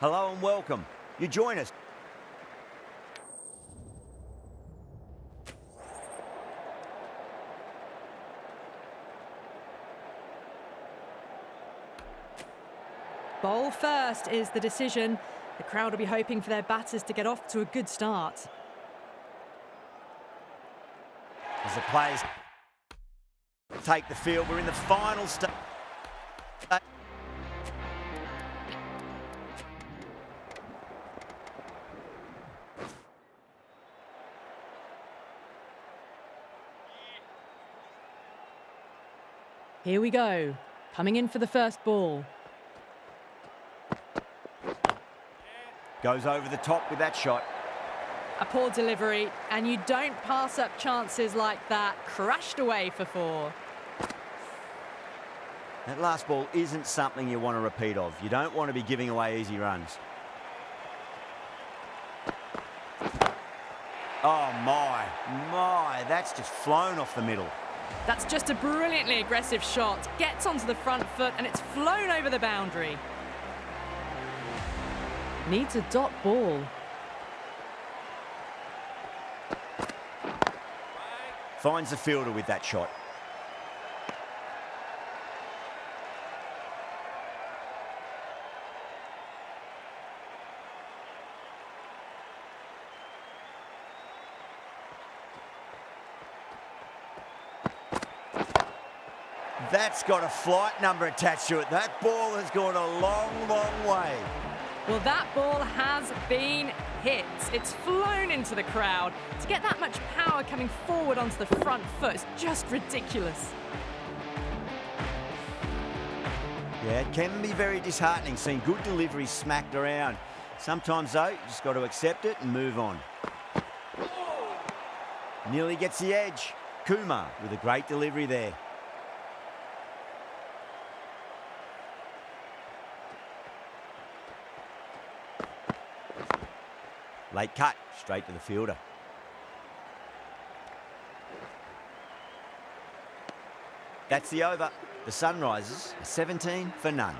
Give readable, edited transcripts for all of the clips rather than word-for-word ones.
Hello and welcome. You join us. Bowl first is the decision. The crowd will be hoping for their batters to get off to a good start. As the players take the field, we're in the final stage. Here we go. Coming in for the first ball. Goes over the top with that shot. A poor delivery, and you don't pass up chances like that. Crashed away for 4. That last ball isn't something you want to repeat of. You don't want to be giving away easy runs. Oh my, that's just flown off the middle. That's just a brilliantly aggressive shot. Gets onto the front foot, and it's flown over the boundary. Needs a dot ball. Finds the fielder with that shot. That's got a flight number attached to it. That ball has gone a long, long way. Well, that ball has been hit. It's flown into the crowd. To get that much power coming forward onto the front foot is just ridiculous. Yeah, it can be very disheartening seeing good deliveries smacked around. Sometimes, though, you just got to accept it and move on. Nearly gets the edge. Kumar with a great delivery there. Late cut, straight to the fielder. That's the over. The Sunrisers are 17 for none.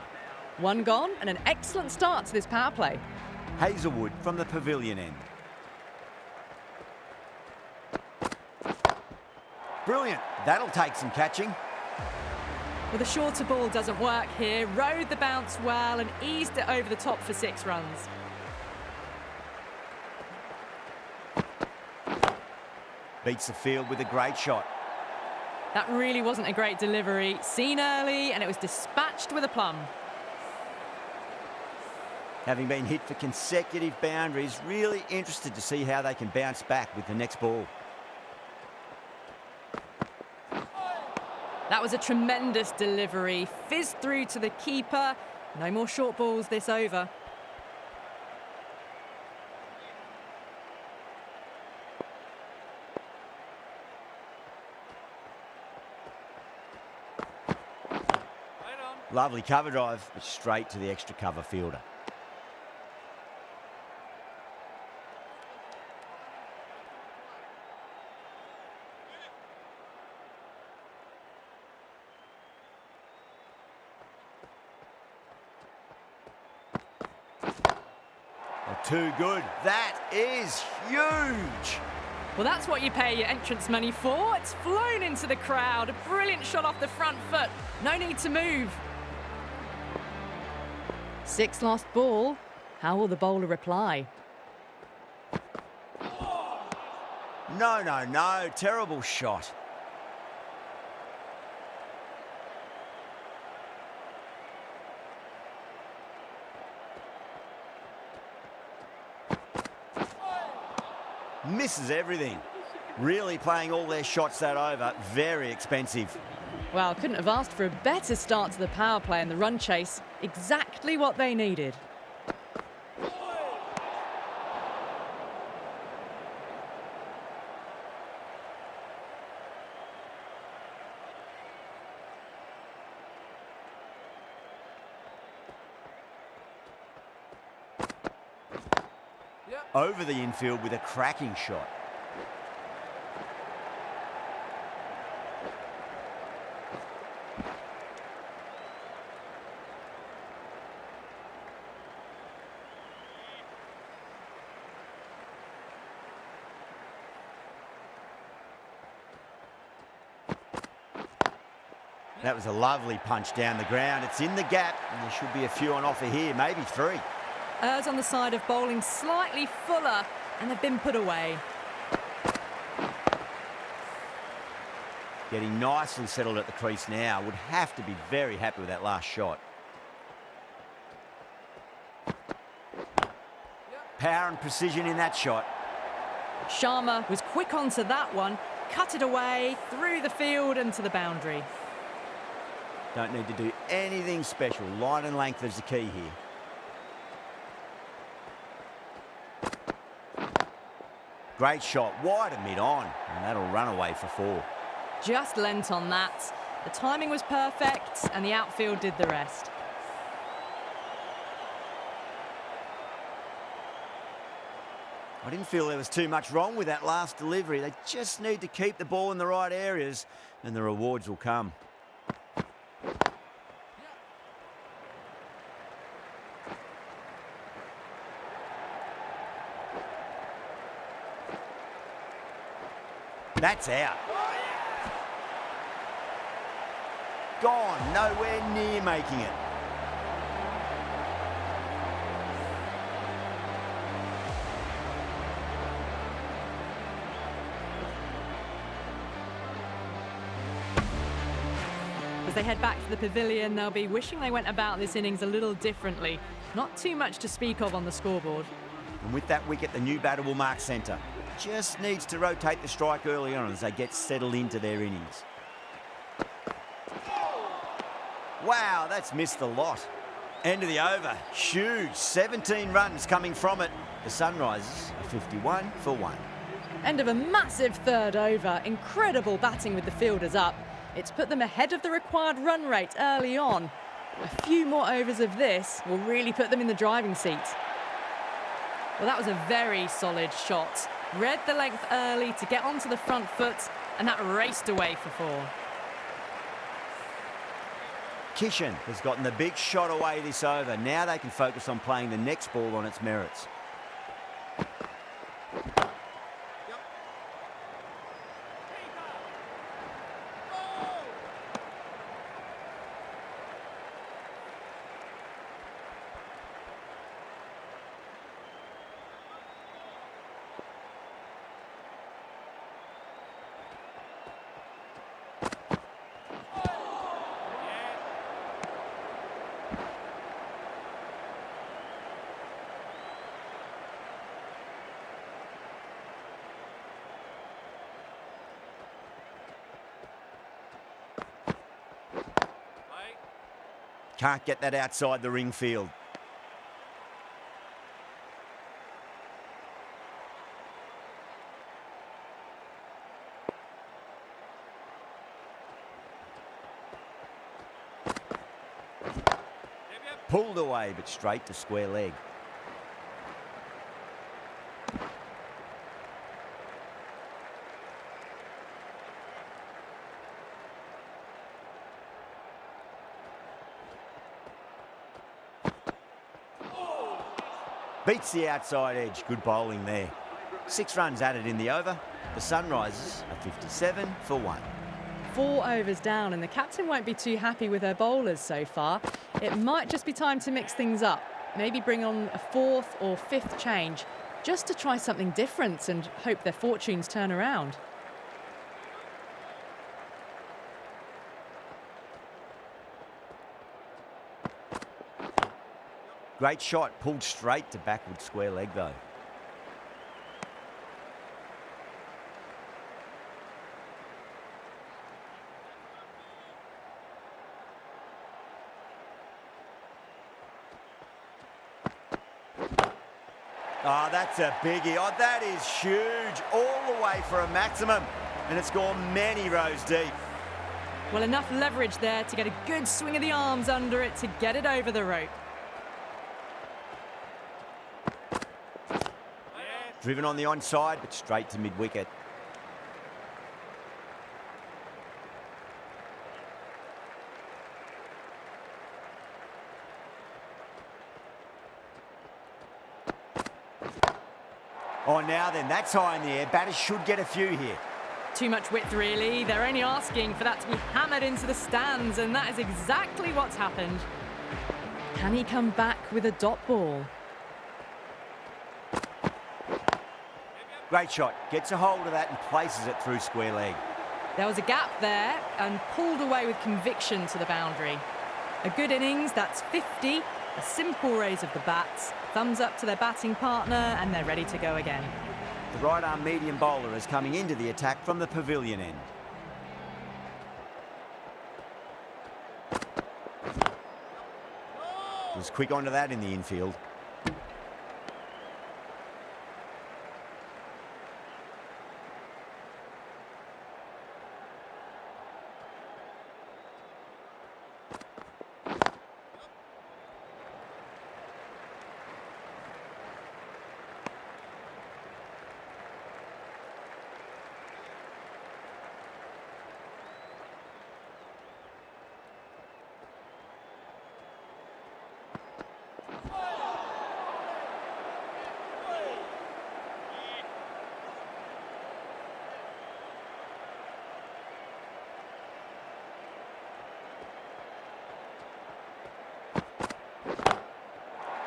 1 gone and an excellent start to this power play. Hazelwood from the pavilion end. Brilliant. That'll take some catching. Well, the shorter ball doesn't work here. Rode the bounce well and eased it over the top for 6 runs. Beats the field with a great shot. That really wasn't a great delivery. Seen early, and it was dispatched with a plum. Having been hit for consecutive boundaries, really interested to see how they can bounce back with the next ball. That was a tremendous delivery. Fizzed through to the keeper. No more short balls this over. Lovely cover drive, but straight to the extra cover fielder. Too good. That is huge. Well, that's what you pay your entrance money for. It's flown into the crowd. A brilliant shot off the front foot. No need to move. 6 lost ball. How will the bowler reply? No. Terrible shot. Misses everything. Really playing all their shots that over. Very expensive. Well, couldn't have asked for a better start to the power play and the run chase. Exactly what they needed. Over the infield with a cracking shot. That was a lovely punch down the ground. It's in the gap, and there should be a few on offer here, maybe 3. Errs on the side of bowling slightly fuller, and they've been put away. Getting nicely settled at the crease now. Would have to be very happy with that last shot. Power and precision in that shot. Sharma was quick onto that one, cut it away, through the field and to the boundary. Don't need to do anything special. Line and length is the key here. Great shot, wide and mid-on, and that'll run away for 4. Just lent on that. The timing was perfect, and the outfield did the rest. I didn't feel there was too much wrong with that last delivery. They just need to keep the ball in the right areas, and the rewards will come. That's out. Gone, nowhere near making it. As they head back to the pavilion, they'll be wishing they went about this innings a little differently. Not too much to speak of on the scoreboard. And with that wicket, the new batter will mark centre. Just needs to rotate the strike early on as they get settled into their innings. Wow, that's missed the lot. End of the over. Huge. 17 runs coming from it. The Sunrisers are 51 for 1. End of a massive third over. Incredible batting with the fielders up. It's put them ahead of the required run rate early on. A few more overs of this will really put them in the driving seat. Well, that was a very solid shot. Read the length early to get onto the front foot, and that raced away for 4. Kishan has gotten the big shot away this over. Now they can focus on playing the next ball on its merits. Can't get that outside the ring field. Pulled away, but straight to square leg. Beats the outside edge. Good bowling there. 6 runs added in the over. The Sunrisers are 57 for 1. 4 overs down, and the captain won't be too happy with her bowlers so far. It might just be time to mix things up. Maybe bring on a 4th or 5th change, just to try something different and hope their fortunes turn around. Great shot, pulled straight to backward square leg though. Oh, that's a biggie. Oh, that is huge. All the way for a maximum. And it's gone many rows deep. Well, enough leverage there to get a good swing of the arms under it to get it over the rope. Driven on the onside, but straight to mid-wicket. Oh, now then, that's high in the air. Batters should get a few here. too much width, really. They're only asking for that to be hammered into the stands, and that is exactly what's happened. Can he come back with a dot ball? Great shot. Gets a hold of that and places it through square leg. There was a gap there and pulled away with conviction to the boundary. A good innings, that's 50. A simple raise of the bats. Thumbs up to their batting partner, and they're ready to go again. The right-arm medium bowler is coming into the attack from the pavilion end. Was quick onto that in the infield.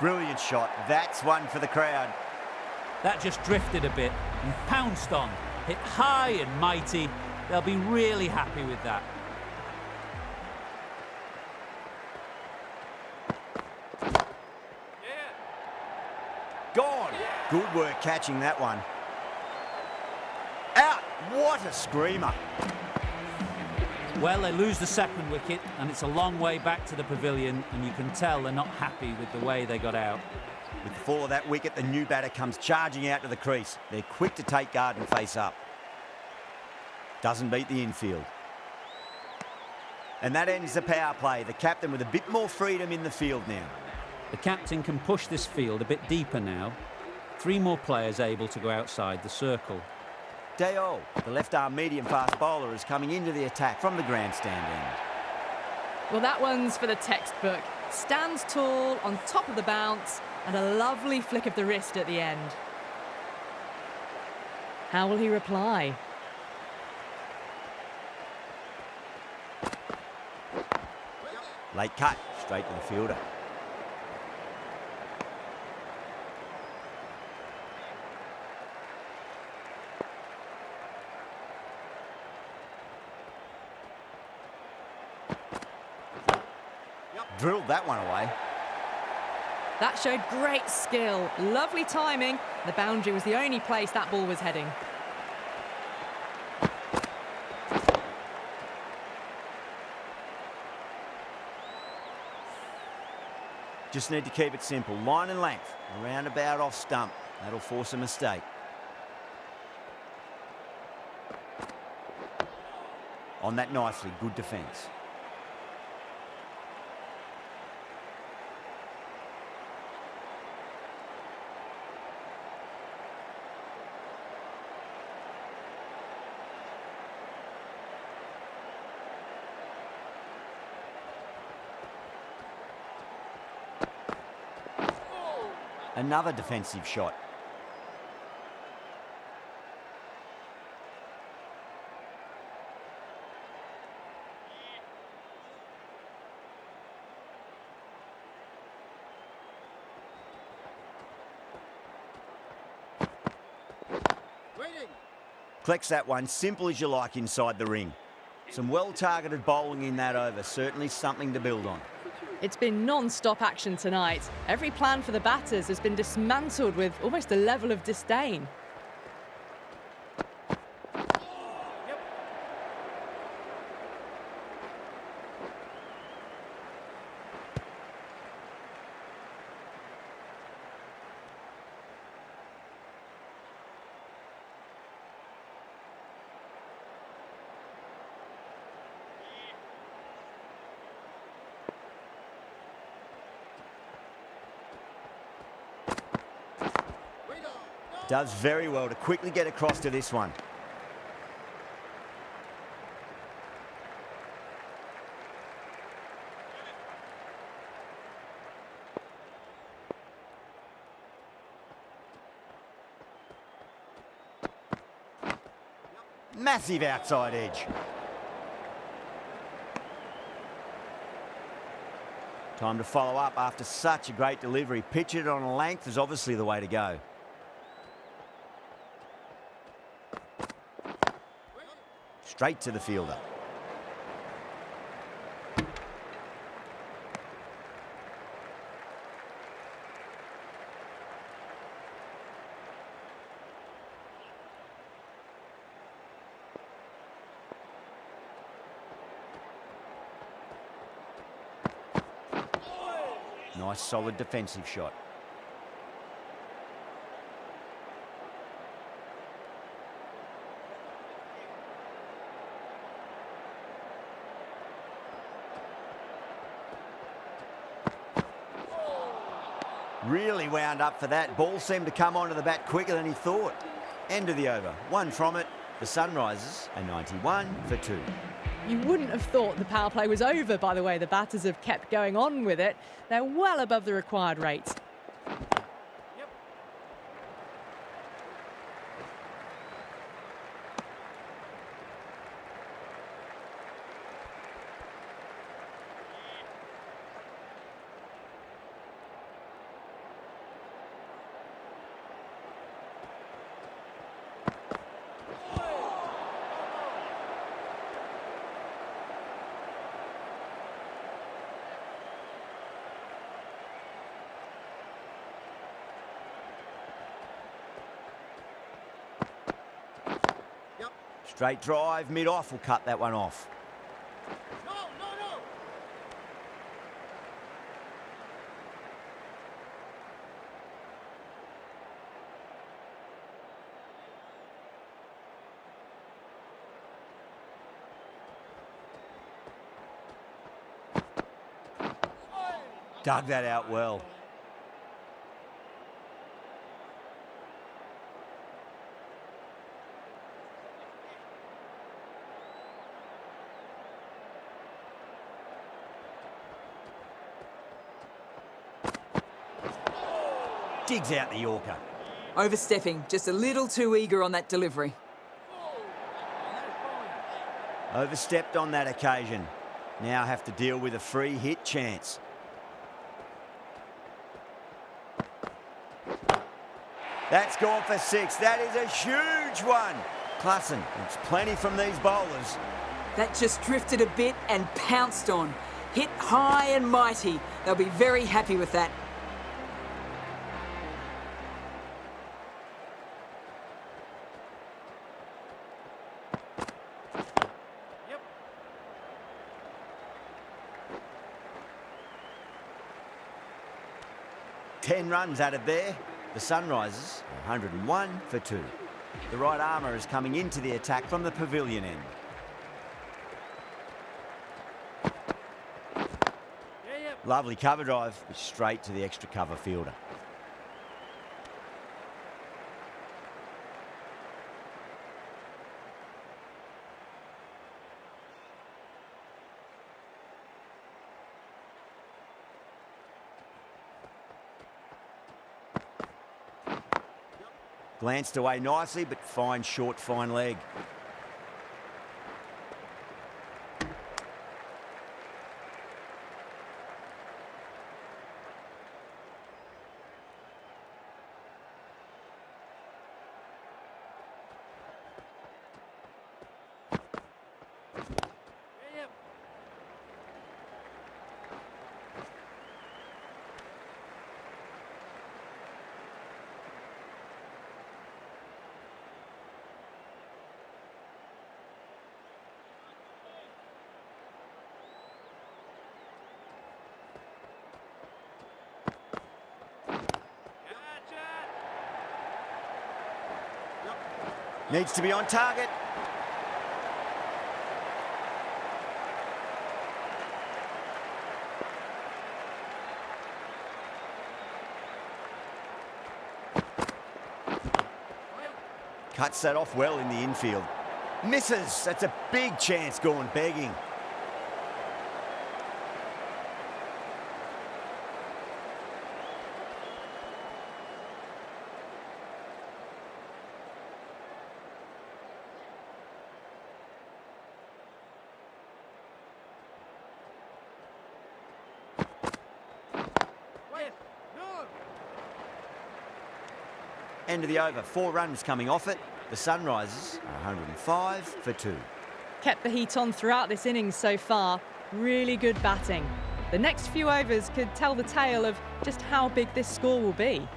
Brilliant shot. That's one for the crowd. That just drifted a bit and pounced on. Hit high and mighty. They'll be really happy with that. Gone. Good work catching that one. Out. What a screamer. Well, they lose the second wicket, and it's a long way back to the pavilion, and you can tell they're not happy with the way they got out. With the fall of that wicket, the new batter comes charging out to the crease. They're quick to take guard and face up. Doesn't beat the infield. And that ends the power play. The captain with a bit more freedom in the field now. The captain can push this field a bit deeper now. 3 more players able to go outside the circle. Deo, the left-arm medium-fast bowler, is coming into the attack from the grandstand end. Well, that one's for the textbook. Stands tall, on top of the bounce, and a lovely flick of the wrist at the end. How will he reply? Late cut, straight to the fielder. Drilled that one away. That showed great skill, lovely timing. The boundary was the only place that ball was heading. Just need to keep it simple. Line and length, around about off stump. That'll force a mistake. On that nicely, good defence. Another defensive shot. Collects that one, simple as you like inside the ring. Some well-targeted bowling in that over, certainly something to build on. It's been non-stop action tonight. Every plan for the batters has been dismantled with almost a level of disdain. Does very well to quickly get across to this one. Massive outside edge. Time to follow up after such a great delivery. Pitch it on a length is obviously the way to go. Straight to the fielder. Nice solid defensive shot. Really wound up for that. Ball seemed to come onto the bat quicker than he thought. End of the over. One from it. The Sunrisers are 91 for 2. You wouldn't have thought the power play was over by the way the batters have kept going on with it. They're well above the required rate. Straight drive, mid-off will cut that one off. No. Dug that out well. Digs out the Yorker. Overstepping, just a little too eager on that delivery. Overstepped on that occasion. Now have to deal with a free hit chance. That's gone for 6. That is a huge one. Klassen, it's plenty from these bowlers. That just drifted a bit and pounced on. Hit high and mighty. They'll be very happy with that. Yep. 10 runs added there. The Sunrisers, 101 for 2. The right armour is coming into the attack from the pavilion end. Lovely cover drive, straight to the extra cover fielder. Glanced away nicely, but fine short, fine leg. Needs to be on target. Cuts that off well in the infield. Misses. That's a big chance gone begging. End of the over, 4 runs coming off it. The Sunrisers are 105 for 2. Kept the heat on throughout this innings so far. Really good batting. The next few overs could tell the tale of just how big this score will be.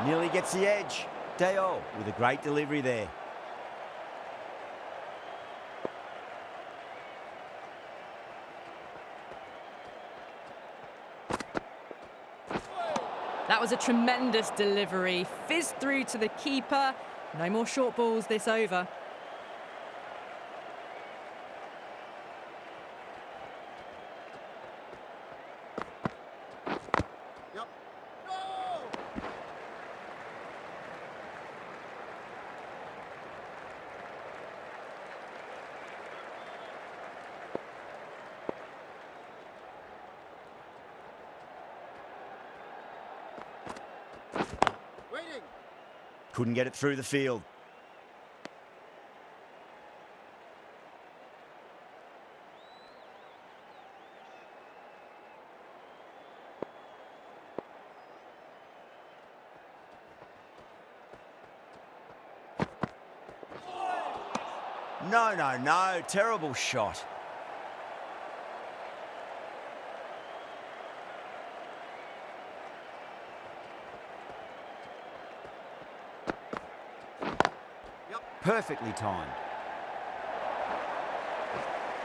Nearly gets the edge. Dale with a great delivery there. That was a tremendous delivery. Fizzed through to the keeper. No more short balls this over. Couldn't get it through the field. No. Terrible shot. Perfectly timed.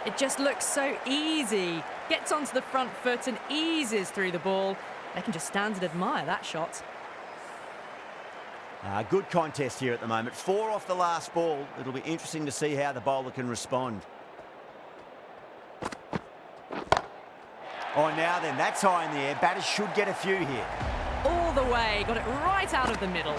It just looks so easy. Gets onto the front foot and eases through the ball. They can just stand and admire that shot. Good contest here at the moment. 4 off the last ball. It'll be interesting to see how the bowler can respond. Oh, now then, that's high in the air. Batters should get a few here. All the way, got it right out of the middle.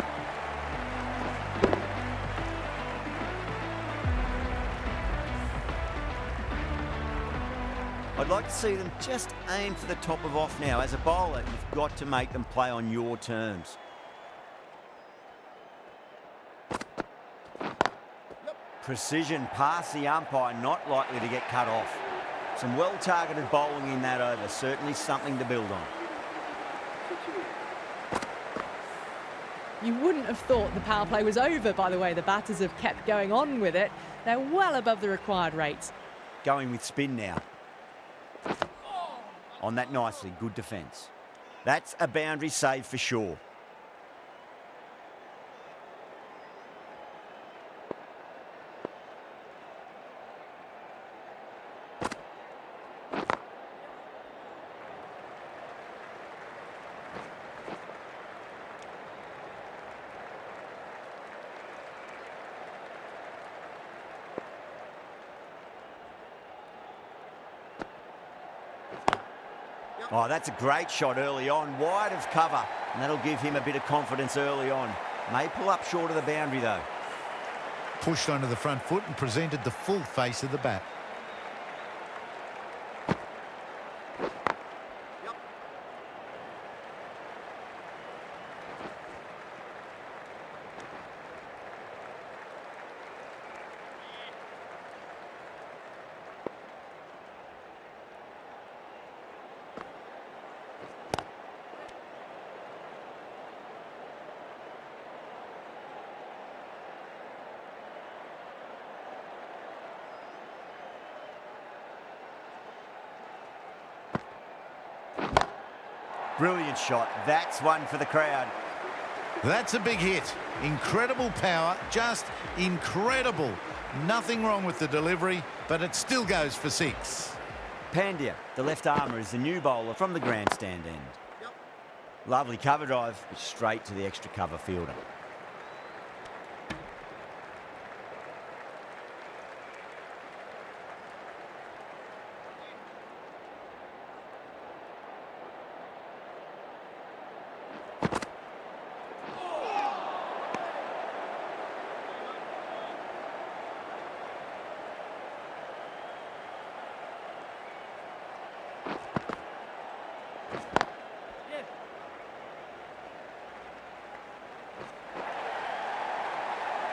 I'd like to see them just aim for the top of off now. As a bowler, you've got to make them play on your terms. Precision past the umpire, not likely to get cut off. Some well-targeted bowling in that over, certainly something to build on. You wouldn't have thought the power play was over by the way the batters have kept going on with it. They're well above the required rates. Going with spin now. On that nicely, good defence. That's a boundary save for sure. Oh, that's a great shot early on, wide of cover, and that'll give him a bit of confidence early on. May pull up short of the boundary though. Pushed onto the front foot and presented the full face of the bat. Brilliant shot. That's one for the crowd. That's a big hit. Incredible power, just incredible. Nothing wrong with the delivery, but it still goes for 6. Pandya, the left armour, is the new bowler from the grandstand end. Lovely cover drive, straight to the extra cover fielder.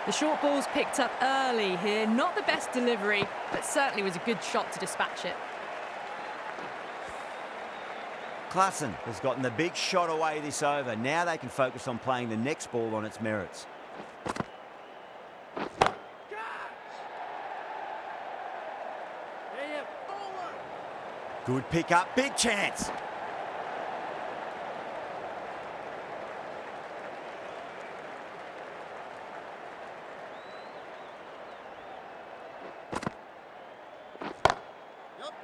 The short ball's picked up early here. Not the best delivery, but certainly was a good shot to dispatch it. Klassen has gotten the big shot away this over. Now they can focus on playing the next ball on its merits. Good pick up, big chance.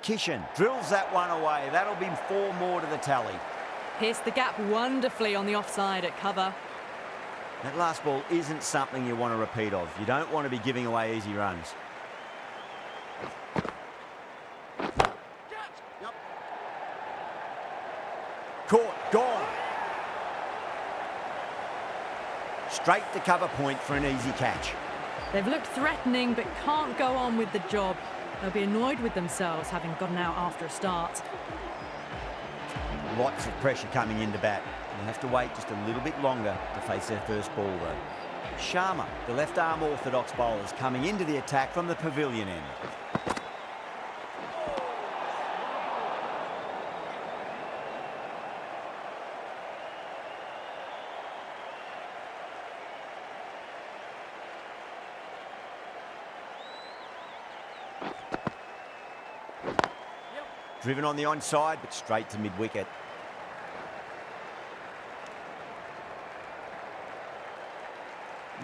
Kishan drills that one away. That'll be 4 more to the tally. Pierced the gap wonderfully on the offside at cover. That last ball isn't something you want to repeat of. You don't want to be giving away easy runs. Caught, gone. Straight to cover point for an easy catch. They've looked threatening but can't go on with the job. They'll be annoyed with themselves having gotten out after a start. Lots of pressure coming into bat. They'll have to wait just a little bit longer to face their first ball though. Sharma, the left-arm orthodox bowler, is coming into the attack from the pavilion end. Driven on the onside, but straight to mid-wicket.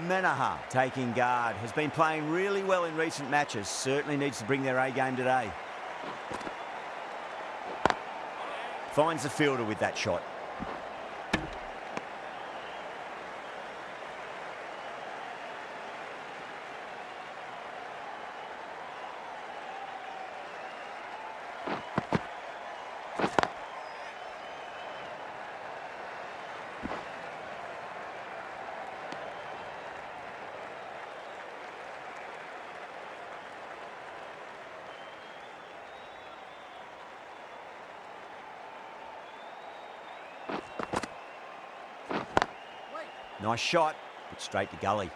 Manaha taking guard. Has been playing really well in recent matches. Certainly needs to bring their A game today. Finds the fielder with that shot. Nice shot, but straight to gully.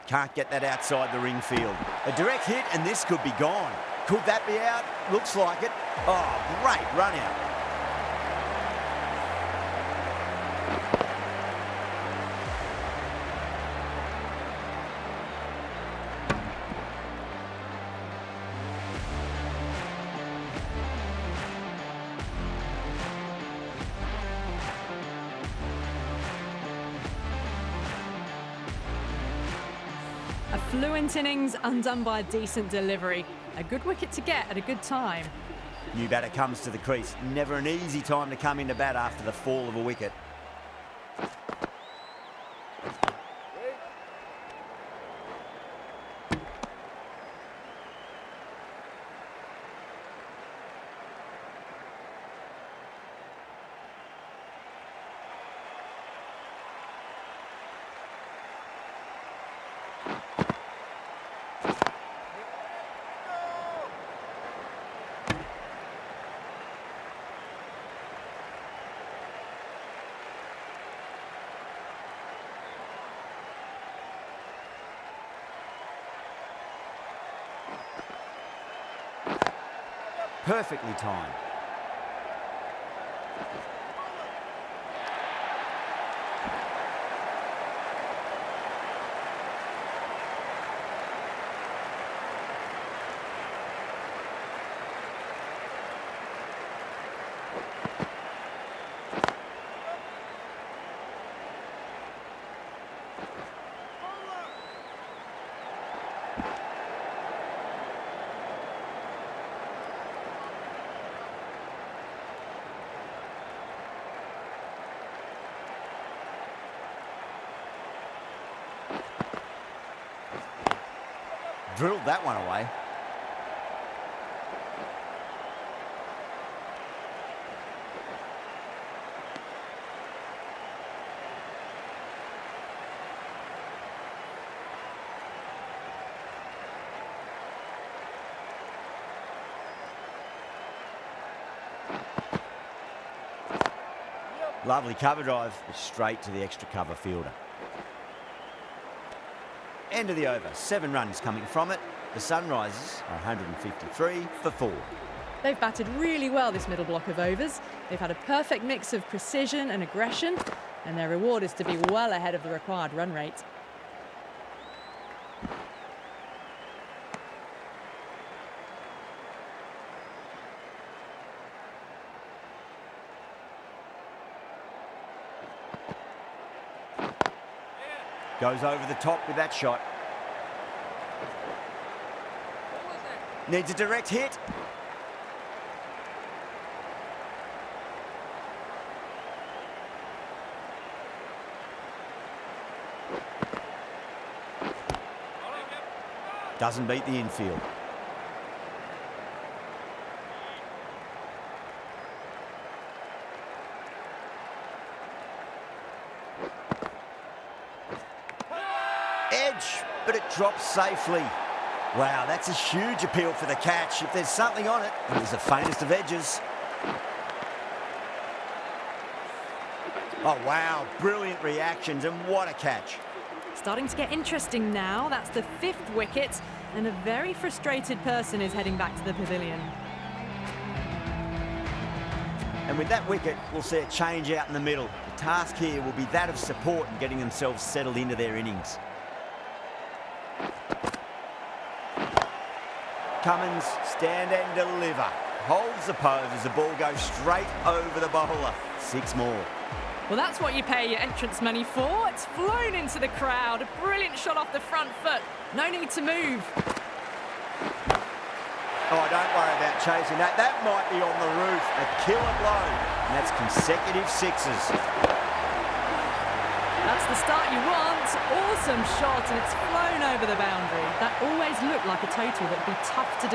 Can't get that outside the ring field. A direct hit and this could be gone. Could that be out? Looks like it. Oh, great run out. A fluent innings undone by a decent delivery. A good wicket to get at a good time. New batter comes to the crease. Never an easy time to come into bat after the fall of a wicket. Perfectly timed. Drilled that one away. Lovely cover drive, but straight to the extra cover fielder. End of the over, 7 runs coming from it. The Sunrisers are 153 for 4. They've batted really well this middle block of overs. They've had a perfect mix of precision and aggression, and their reward is to be well ahead of the required run rate. Goes over the top with that shot. Needs a direct hit. Doesn't beat the infield. Edge, but it drops safely. Wow, that's a huge appeal for the catch. If there's something on it, it was the faintest of edges. Oh, wow, brilliant reactions, and what a catch. Starting to get interesting now. That's the 5th wicket, and a very frustrated person is heading back to the pavilion. And with that wicket, we'll see a change out in the middle. The task here will be that of support and getting themselves settled into their innings. Cummins, stand and deliver. Holds the pose as the ball goes straight over the bowler. 6 more. Well, that's what you pay your entrance money for. It's flown into the crowd. A brilliant shot off the front foot. No need to move. Oh, don't worry about chasing that. That might be on the roof. A killer blow. And that's consecutive 6s. That's the start you want. Awesome shot, and it's flown over the boundary. That always looked like a total that would be tough to do.